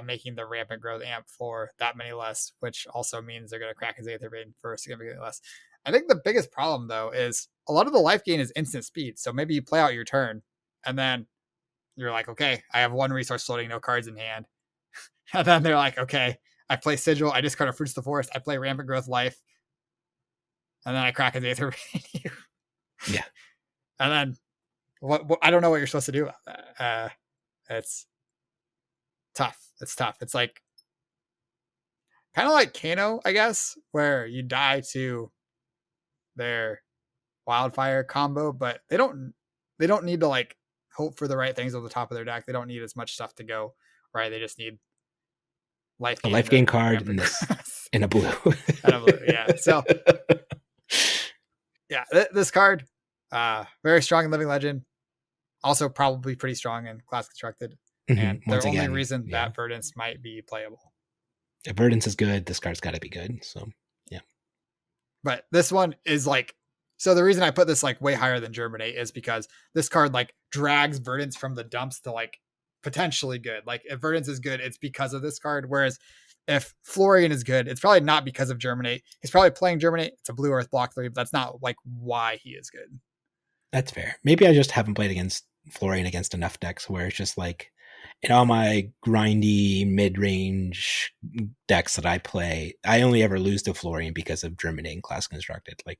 making the Rampant Growth amp for that many less, which also means they're going to crack his Aethervein for significantly less. I think the biggest problem, though, is a lot of the life gain is instant speed. So maybe you play out your turn, and then you're like, okay, I have 1 resource floating, no cards in hand. And then they're like, okay, I play Sigil, I discard a Fruits of the Forest, I play Rampant Growth Life, and then I crack his Aethervein. Yeah. And then what I don't know what you're supposed to do about that. It's tough. It's tough. It's like kind of like Kano, I guess, where you die to their wildfire combo, but they don't need to like hope for the right things on the top of their deck. They don't need as much stuff to go right. They just need life gain. A life gain card in this in a blue. And a blue, yeah. So yeah, this card, very strong in Living Legend. Also probably pretty strong in Class Constructed. And the only reason that Verdance might be playable. If Verdance is good, this card's got to be good. So, yeah. But this one is like, so the reason I put this like way higher than Germinate is because this card like drags Verdance from the dumps to like potentially good. Like if Verdance is good, it's because of this card. Whereas if Florian is good, it's probably not because of Germinate. He's probably playing Germinate. It's a blue earth block 3, but that's not like why he is good. That's fair. Maybe I just haven't played against Florian against enough decks where it's just like in all my grindy mid-range decks that I play, I only ever lose to Florian because of Germinating Class Constructed. Like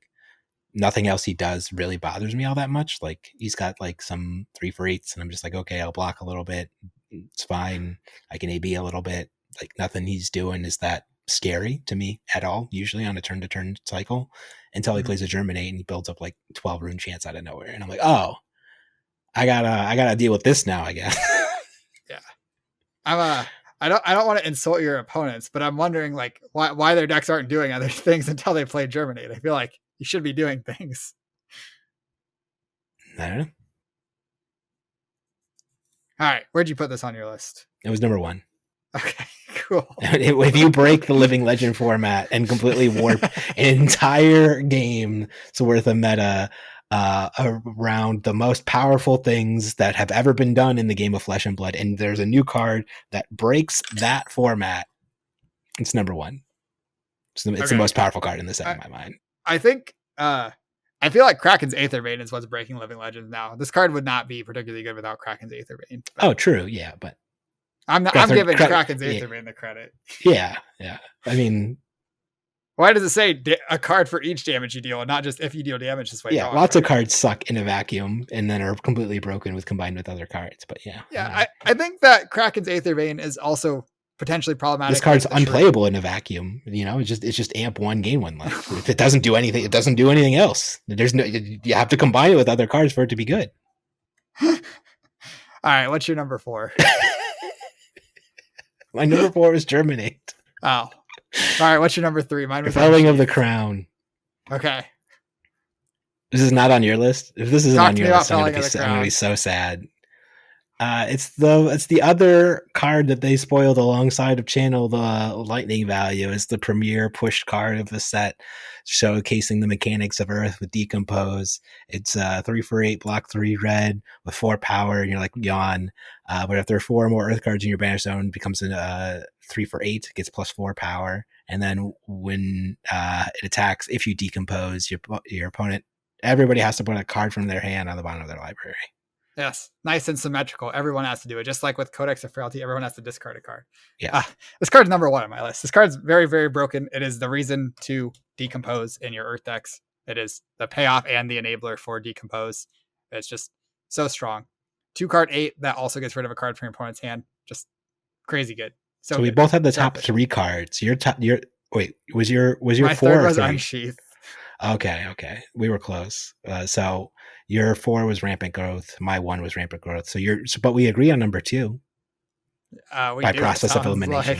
nothing else he does really bothers me all that much. Like he's got like some 3-for-8s, and I'm just like, okay, I'll block a little bit. It's fine. I can AB a little bit. Like nothing he's doing is that scary to me at all, usually on a turn-to-turn cycle, until he plays a Germinate and he builds up like 12 rune chance out of nowhere. And I'm like, oh, I gotta deal with this now, I guess. Yeah. I don't want to insult your opponents, but I'm wondering like why their decks aren't doing other things until they play Germinate. I feel like you should be doing things. I don't know. All right, where'd you put this on your list? It was number 1. Okay, cool. If you break the Living Legend format and completely warp an entire game's worth of meta around the most powerful things that have ever been done in the game of Flesh and Blood, and there's a new card that breaks that format, it's number 1. It's the most powerful card in the set in my mind. I think I feel like Kraken's Aetherbane is what's breaking Living Legends now. This card would not be particularly good without Kraken's Aetherbane. Oh, true. Yeah, but I'm giving Kraken's Aetherbane the credit. Yeah. I mean, why does it say a card for each damage you deal, and not just if you deal damage this way? Yeah, lots of cards suck in a vacuum and then are completely broken with combined with other cards. But yeah, I think that Kraken's Aetherbane is also potentially problematic. This card's unplayable in a vacuum. It's just amp 1, gain 1 life. If it doesn't do anything, it doesn't do anything else. You have to combine it with other cards for it to be good. All right, what's your number 4? My number 4 was Germinate. Oh, all right. What's your number 3? Mine was Felling of the Crown. Okay. This is not on your list. If this isn't on your list, I'm gonna be so sad. It's the other card that they spoiled alongside of Channel the Lightning Value. It's the premier push card of the set, showcasing the mechanics of Earth with Decompose. It's 3-for-8, block 3 red with 4 power, and you're like, yawn. But if there are 4 more Earth cards in your banish zone, it becomes a 3-for-8, gets +4 power. And then when it attacks, if you decompose your opponent, everybody has to put a card from their hand on the bottom of their library. Yes, nice and symmetrical. Everyone has to do it. Just like with Codex of Frailty, everyone has to discard a card. Yeah. This card's number 1 on my list. This card's very, very broken. It is the reason to decompose in your Earth decks. It is the payoff and the enabler for decompose. It's just so strong. 2-card 8 that also gets rid of a card from your opponent's hand. Just crazy good. So we both had the top 3 cards. Was your my 4 third or was 3? Unsheath. Okay. We were close. So your 4 was Rampant Growth. My 1 was Rampant Growth. But we agree on number 2. By process of elimination.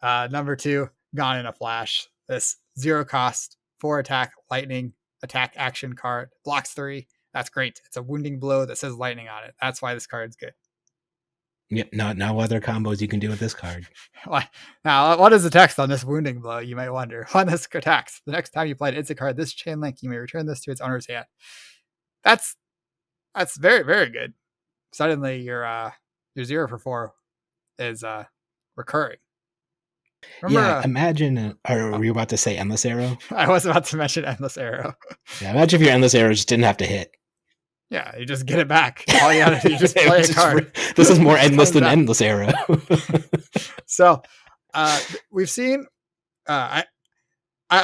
Number 2, Gone in a Flash. This 0 cost, 4 attack, lightning, attack action card, blocks 3. That's great. It's a wounding blow that says lightning on it. That's why this card's good. Yeah, no other combos you can do with this card. Now, what is the text on this wounding blow? You might wonder. When this attacks, the next time you play an instant card, this chain link, you may return this to its owner's hand. That's very, very good. Suddenly, your 0 for 4 is recurring. Remember, imagine. Were you about to say Endless Arrow? I was about to mention Endless Arrow. Yeah, imagine if your Endless Arrow just didn't have to hit. Yeah, you just get it back. All you have to do is just play a card. This is more endless than Endless Arrow. So, we've seen. At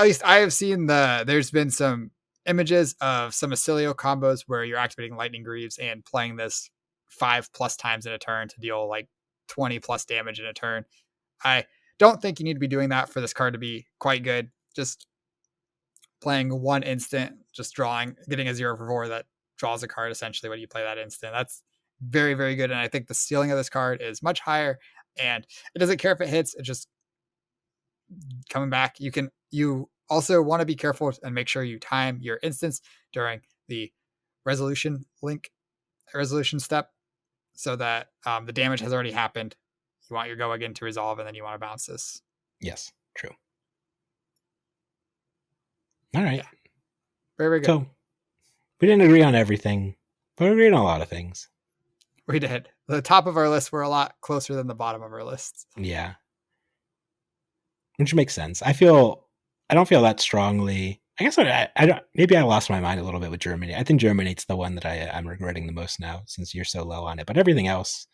least I have seen there's been some images of some Acilio combos where you're activating Lightning Greaves and playing this 5+ times in a turn to deal like 20+ damage in a turn. I don't think you need to be doing that for this card to be quite good. Just playing 1 instant, just getting a 0 for 4 that draws a card essentially when you play that instant. That's very, very good. And I think the ceiling of this card is much higher, and it doesn't care if it hits. It's just coming back. You also want to be careful and make sure you time your instance during the resolution step so that the damage has already happened. You want your go again to resolve, and then you want to bounce this. Yes, true. All right. Yeah. Very, very good. So we didn't agree on everything, but we agreed on a lot of things. We did. The top of our list were a lot closer than the bottom of our lists. Yeah. which makes sense. I don't feel that strongly. I guess I don't. Maybe I lost my mind a little bit with Germany. I think Germany's the one that I'm regretting the most now, since you're so low on it. But everything else,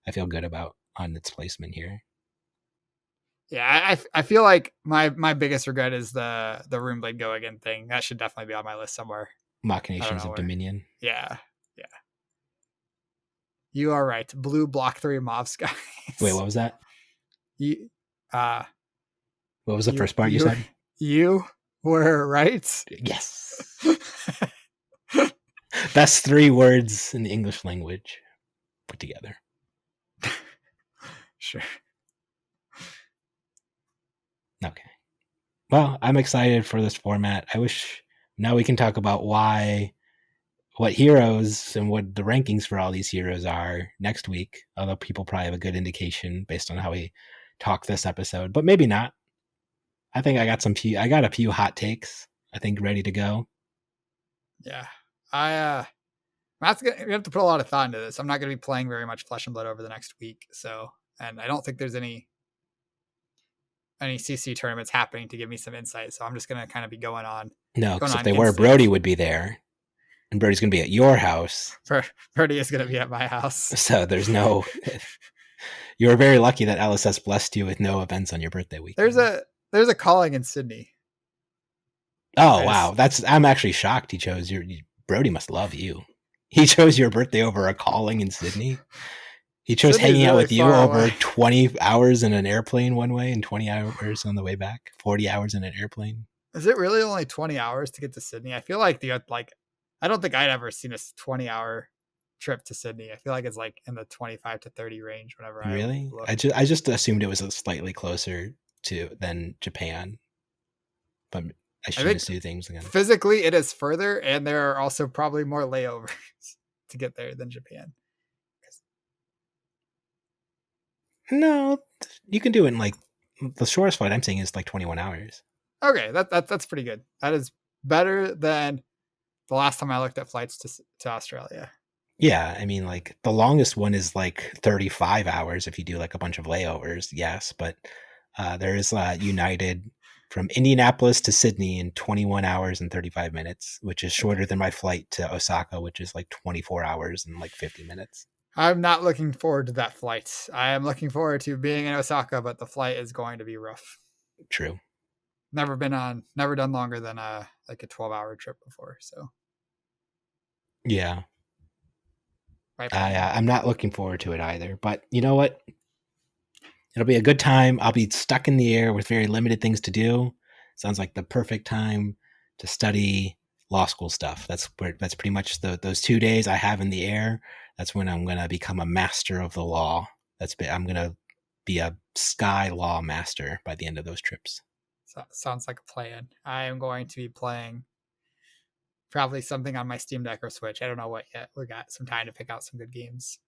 I feel good about on its placement here. Yeah, I feel like my biggest regret is the room blade go again thing. That should definitely be on my list somewhere. I don't Machinations know of where. Dominion. Yeah, yeah. You are right. Blue block 3 mob Wait, skies. what was that? you uh What was the you first part you you said? you were right. Yes. Best three words in the English language put together. Sure. Okay. Well, I'm excited for this format. I wish now we can talk about what heroes and what the rankings for all these heroes are next week. Although people probably have a good indication based on how we talk this episode, but maybe not. I think I got a few hot takes. I think ready to go. Yeah. We have to put a lot of thought into this. I'm not going to be playing very much Flesh and Blood over the next week, so and I don't think there's any CC tournaments happening to give me some insight. So I'm just going to kind of be No, going because if on they were, instinct. Brody would be there, and Brody's going to be at your house. Brody is going to be at my house. So there's no. You were very lucky that LSS blessed you with no events on your birthday weekend. There's a calling in Sydney. Oh wow, I'm actually shocked. Brody must love you. He chose your birthday over a calling in Sydney. He chose Sydney's hanging out really with you far over away. 20 hours in an airplane one way and 20 hours on the way back. 40 hours in an airplane. Is it really only 20 hours to get to Sydney? I feel like I don't think I'd ever seen a 20-hour trip to Sydney. I feel like it's like in the 25 to 30 range whenever I Really? look. I just assumed it was slightly closer than Japan, but I I shouldn't think assume things again. physically it is further, and there are also probably more layovers to get there than Japan. No, you can do it in like the shortest flight I'm saying is like 21 hours. Okay, that's pretty good. That is better than the last time I looked at flights to Australia. Yeah, I mean, like the longest one is like 35 hours if you do like a bunch of layovers. Yes, but there is United from Indianapolis to Sydney in 21 hours and 35 minutes, which is Okay. shorter than my flight to Osaka, which is like 24 hours and like 50 minutes. I'm not looking forward to that flight. I am looking forward to being in Osaka, but the flight is going to be rough. True. Never done longer than like a 12-hour trip before. So Yeah, by plane. I'm not looking forward to it either. But you know what? It'll be a good time. I'll be stuck in the air with very limited things to do. Sounds like the perfect time to study law school stuff. That's pretty much those 2 days I have in the air. That's when I'm gonna become a master of the law. I'm gonna be a sky law master by the end of those trips. So, sounds like a plan. I am going to be playing probably something on my Steam Deck or Switch. I don't know what yet. We got some time to pick out some good games.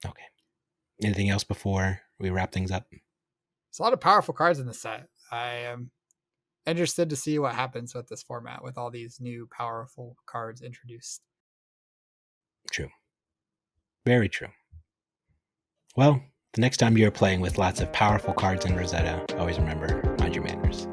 Okay. Anything else before we wrap things up? There's a lot of powerful cards in this set. I am interested to see what happens with this format with all these new powerful cards introduced. True. Very true. Well, the next time you're playing with lots of powerful cards in Rosetta, always remember, mind your manners.